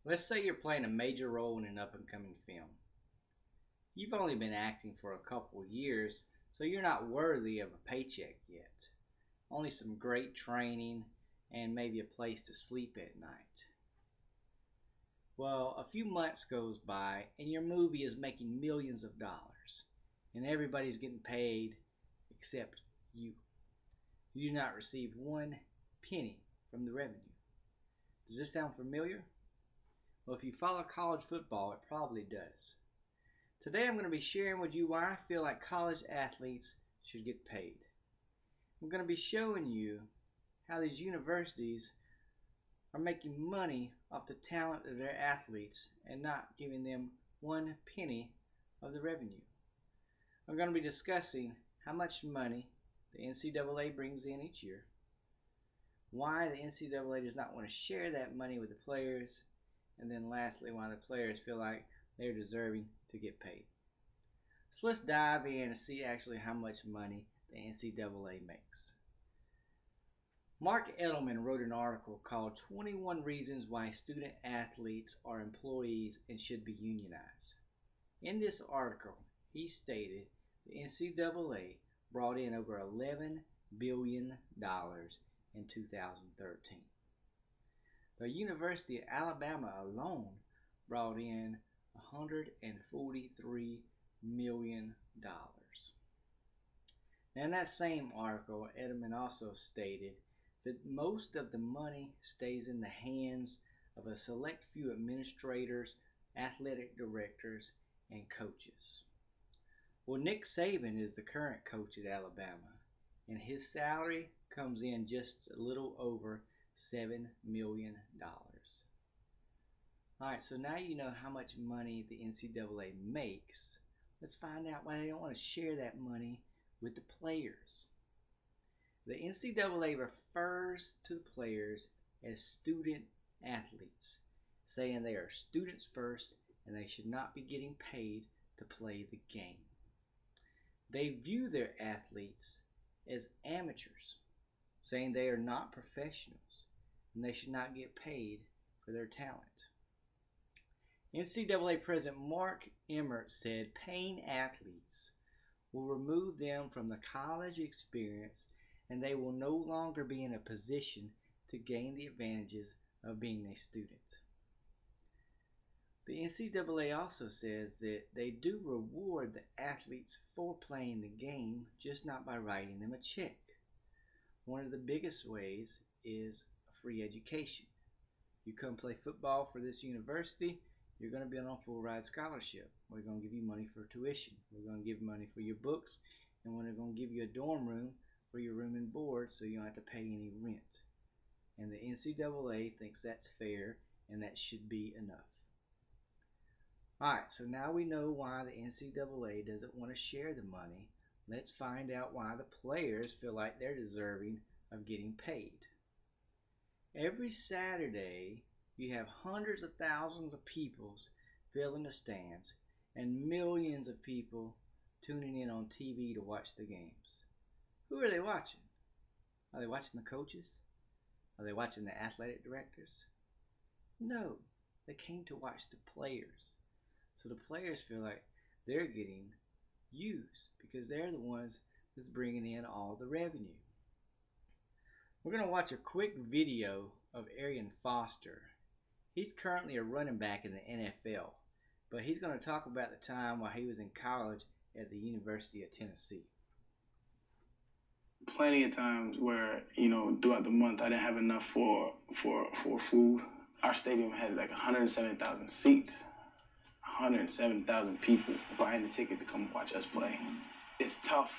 Let's say you're playing a major role in an up and coming film. You've only been acting for a couple years, so you're not worthy of a paycheck yet. Only some great training and maybe a place to sleep at night. Well, a few months goes by and your movie is making millions of dollars and everybody's getting paid except you. You do not receive one penny from the revenue. Does this sound familiar? Well, if you follow college football, it probably does. Today I'm going to be sharing with you why I feel like college athletes should get paid. I'm going to be showing you how these universities are making money off the talent of their athletes and not giving them one penny of the revenue. I'm going to be discussing how much money the NCAA brings in each year, why the NCAA does not want to share that money with the players, and then lastly, why the players feel like they're deserving to get paid. So let's dive in and see actually how much money the NCAA makes. Mark Edelman wrote an article called 21 Reasons Why Student Athletes Are Employees and Should Be Unionized. In this article, he stated the NCAA brought in over $11 billion in 2013. The University of Alabama alone brought in $143 million. Now, in that same article, Edelman also stated that most of the money stays in the hands of a select few administrators, athletic directors, and coaches. Well, Nick Saban is the current coach at Alabama, and his salary comes in just a little over $7 million. Alright, so now you know how much money the NCAA makes. Let's find out why they don't want to share that money with the players. The NCAA refers to the players as student athletes, saying they are students first and they should not be getting paid to play the game. They view their athletes as amateurs, saying they are not professionals and they should not get paid for their talent. NCAA President Mark Emmert said paying athletes will remove them from the college experience and they will no longer be in a position to gain the advantages of being a student. The NCAA also says that they do reward the athletes for playing the game, just not by writing them a check. One of the biggest ways is a free education. You come play football for this university, you're going to be on a full ride scholarship. We're going to give you money for tuition. We're going to give money for your books, and we're going to give you a dorm room for your room and board so you don't have to pay any rent. And the NCAA thinks that's fair and that should be enough. Alright, so now we know why the NCAA doesn't want to share the money. Let's find out why the players feel like they're deserving of getting paid. Every Saturday, you have hundreds of thousands of people filling the stands and millions of people tuning in on TV to watch the games. Who are they watching? Are they watching the coaches? Are they watching the athletic directors? No, they came to watch the players. So the players feel like they're getting used because they're the ones that's bringing in all the revenue. We're going to watch a quick video of Arian Foster. He's currently a running back in the NFL, but he's going to talk about the time while he was in college at the University of Tennessee. Plenty of times where, throughout the month I didn't have enough for food. Our stadium had like 107,000 seats. 107,000 people buying the ticket to come watch us play. It's tough,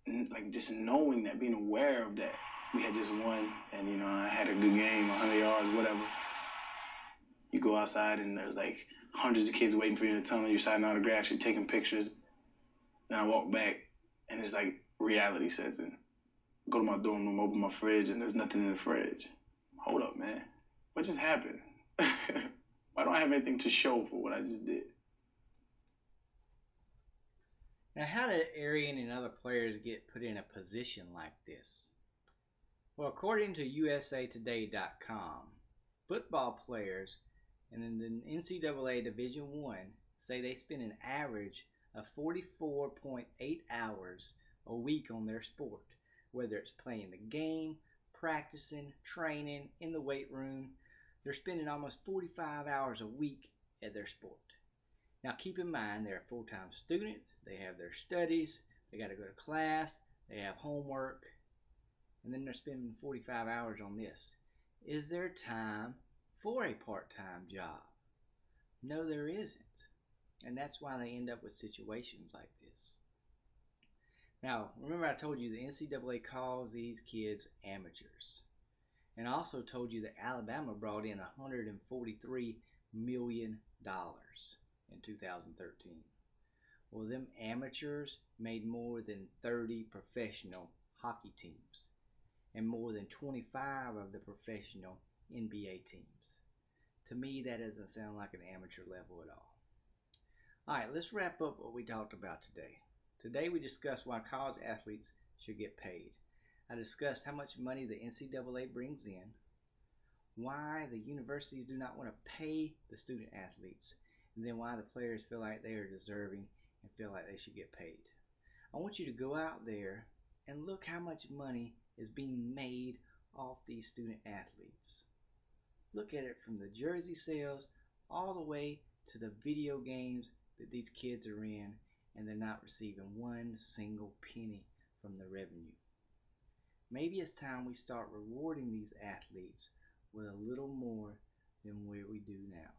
like just knowing that, being aware of that. We had just won, and I had a good game, 100 yards, whatever. You go outside and there's like hundreds of kids waiting for you in the tunnel. You're signing autographs, you're taking pictures. Then I walk back and it's like reality sets in. Go to my dorm room, open my fridge, and there's nothing in the fridge. Hold up, man. What just happened? Why don't I have anything to show for what I just did? Now, how did Arian and other players get put in a position like this? Well, according to USAtoday.com, football players And in the NCAA Division One, say they spend an average of 44.8 hours a week on their sport, whether it's playing the game, practicing, training, in the weight room. They're spending almost 45 hours a week at their sport. Now keep in mind they're a full-time student, they have their studies, they got to go to class, they have homework, and then they're spending 45 hours on this. Is there time for a part-time job? No, there isn't. And that's why they end up with situations like this. Now, remember I told you the NCAA calls these kids amateurs. And I also told you that Alabama brought in $143 million in 2013. Well, them amateurs made more than 30 professional hockey teams and more than 25 of the professional NBA teams. To me, that doesn't sound like an amateur level at all. Alright, let's wrap up what we talked about today. Today we discussed why college athletes should get paid. I discussed how much money the NCAA brings in, why the universities do not want to pay the student athletes, and then why the players feel like they are deserving and feel like they should get paid. I want you to go out there and look how much money is being made off these student athletes. Look at it from the jersey sales all the way to the video games that these kids are in, and they're not receiving one single penny from the revenue. Maybe it's time we start rewarding these athletes with a little more than what we do now.